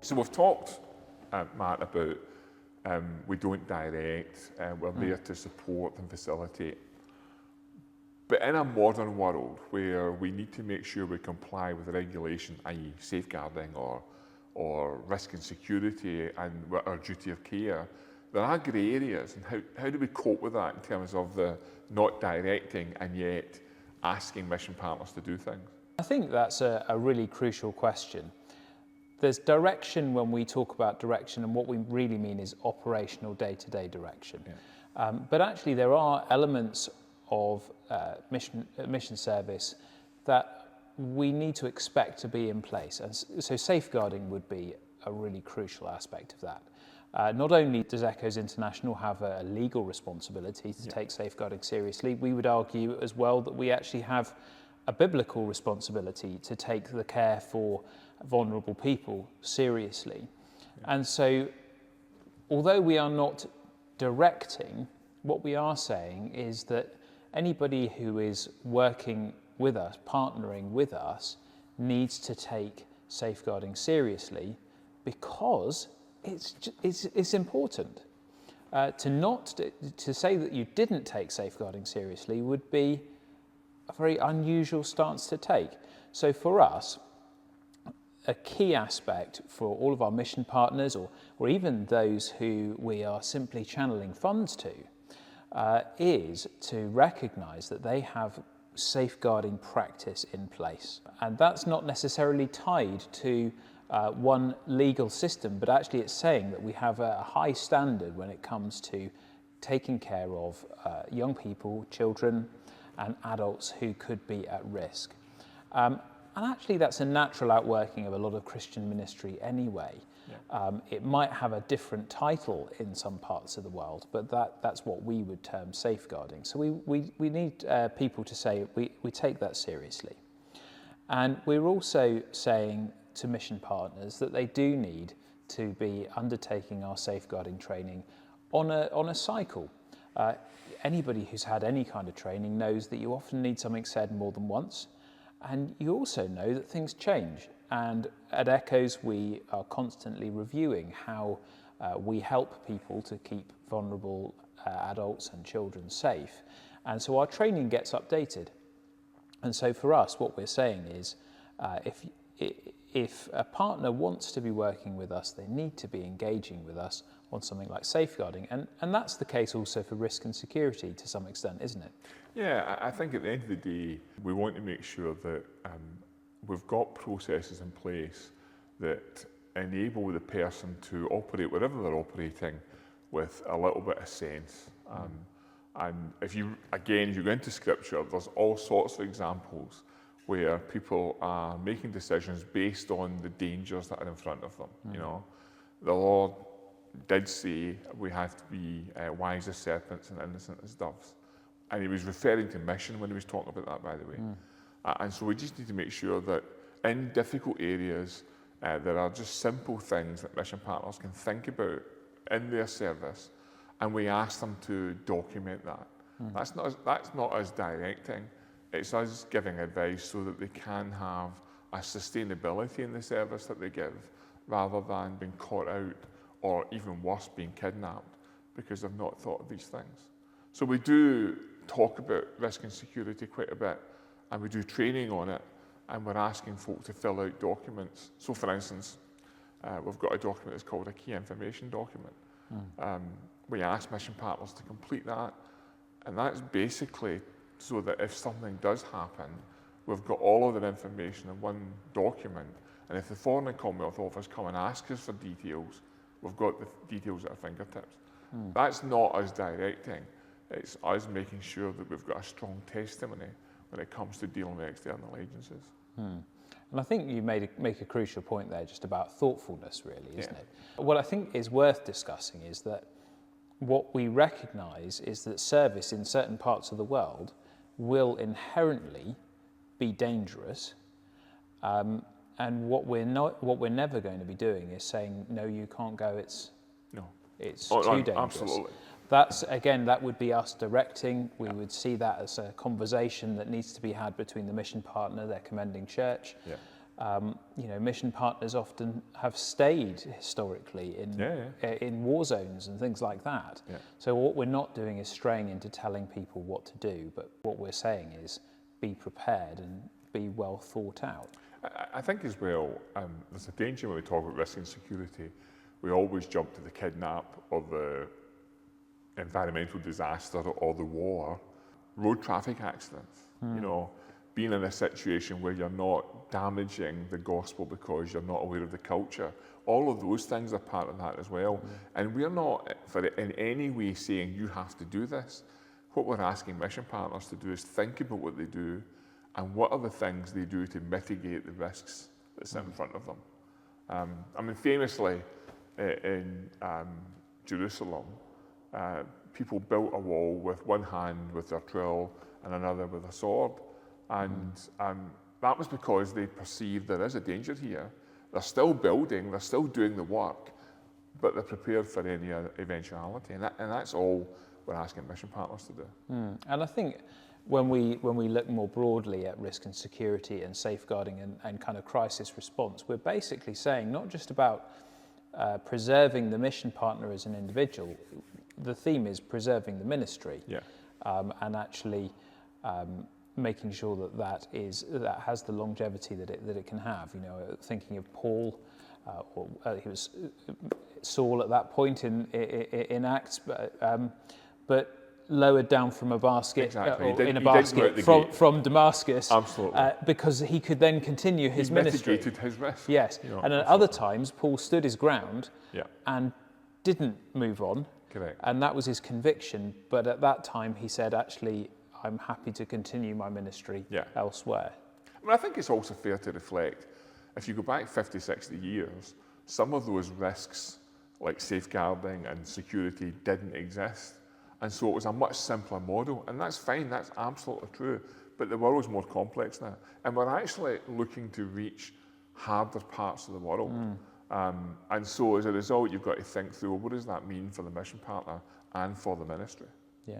So we've talked, Matt, about we don't direct, we're there to support and facilitate. But in a modern world where we need to make sure we comply with regulation, i.e. safeguarding or risk and security and our duty of care, there are grey areas. And how do we cope with that in terms of the not directing and yet asking mission partners to do things? I think that's a really crucial question. There's direction when we talk about direction, and what we really mean is operational day-to-day direction. Yeah. But actually there are elements of mission service that we need to expect to be in place. And so safeguarding would be a really crucial aspect of that. Not only does Echoes International have a legal responsibility to take safeguarding seriously, we would argue as well that we actually have a biblical responsibility to take the care for vulnerable people seriously. And so, although we are not directing, what we are saying is that anybody who is working with us, partnering with us, needs to take safeguarding seriously because it's important. To say that you didn't take safeguarding seriously would be a very unusual stance to take. So for us, a key aspect for all of our mission partners or even those who we are simply channeling funds to is to recognise that they have safeguarding practice in place. And that's not necessarily tied to one legal system, but actually it's saying that we have a high standard when it comes to taking care of young people, children, and adults who could be at risk. And actually that's a natural outworking of a lot of Christian ministry anyway. Yeah. It might have a different title in some parts of the world, but that's what we would term safeguarding. So we need people to say we take that seriously. And we're also saying to mission partners that they do need to be undertaking our safeguarding training on a cycle. Anybody who's had any kind of training knows that you often need something said more than once, and you also know that things change. And at Echoes, we are constantly reviewing how we help people to keep vulnerable adults and children safe. And so our training gets updated. And so for us, what we're saying is, if a partner wants to be working with us, they need to be engaging with us on something like safeguarding. And that's the case also for risk and security to some extent, isn't it? Yeah, I think at the end of the day, we want to make sure that we've got processes in place that enable the person to operate wherever they're operating with a little bit of sense. And if you go into scripture, there's all sorts of examples where people are making decisions based on the dangers that are in front of them. You know, the Lord did say we have to be wise as serpents and innocent as doves. And he was referring to mission when he was talking about that, by the way. And so we just need to make sure that in difficult areas, there are just simple things that mission partners can think about in their service, and we ask them to document that. That's not us directing, it's us giving advice so that they can have a sustainability in the service that they give, rather than being caught out, or even worse, being kidnapped because they've not thought of these things. So we do talk about risk and security quite a bit, and we do training on it, and we're asking folk to fill out documents. So for instance, we've got a document that's called a key information document. We ask mission partners to complete that, and that's basically so that if something does happen, we've got all of that information in one document, and if the Foreign and Commonwealth Office come and ask us for details, we've got the details at our fingertips. That's not us directing, it's us making sure that we've got a strong testimony when it comes to dealing with external agencies. And I think you make a crucial point there just about thoughtfulness, really, isn't it? What I think is worth discussing is that what we recognise is that service in certain parts of the world will inherently be dangerous, and what we're never going to be doing is saying, no, you can't go, it's too dangerous. Absolutely. That would be us directing. We would see that as a conversation that needs to be had between the mission partner, their commending church. mission partners often have stayed historically in war zones and things like that. Yeah. So what we're not doing is straying into telling people what to do, but what we're saying is be prepared and be well thought out. I think as well, there's a danger when we talk about risk and security. We always jump to the kidnap or the environmental disaster or the war. Road traffic accidents, being in a situation where you're not damaging the gospel because you're not aware of the culture. All of those things are part of that as well. And we're not in any way saying you have to do this. What we're asking mission partners to do is think about what they do and what are the things they do to mitigate the risks that sit in front of them. Famously in Jerusalem, people built a wall with one hand with their trowel and another with a sword. And that was because they perceived there is a danger here. They're still building, they're still doing the work, but they're prepared for any eventuality. And that's all we're asking mission partners to do. And I think when we look more broadly at risk and security and safeguarding and kind of crisis response, we're basically saying not just about preserving the mission partner as an individual. The theme is preserving the ministry, and actually making sure that has the longevity that it can have. Thinking of Paul, he was Saul at that point in Acts, but lowered down from a basket, from Damascus, because he could then continue his ministry. Mitigated his risk. Yes, and at other times Paul stood his ground and didn't move on. Correct. And that was his conviction. But at that time he said, actually, I'm happy to continue my ministry elsewhere. I think it's also fair to reflect, if you go back 50, 60 years, some of those risks, like safeguarding and security, didn't exist. And so it was a much simpler model. And that's fine, that's absolutely true. But the world is more complex now. And we're actually looking to reach harder parts of the world. And so as a result, you've got to think through, well, what does that mean for the mission partner and for the ministry? Yeah.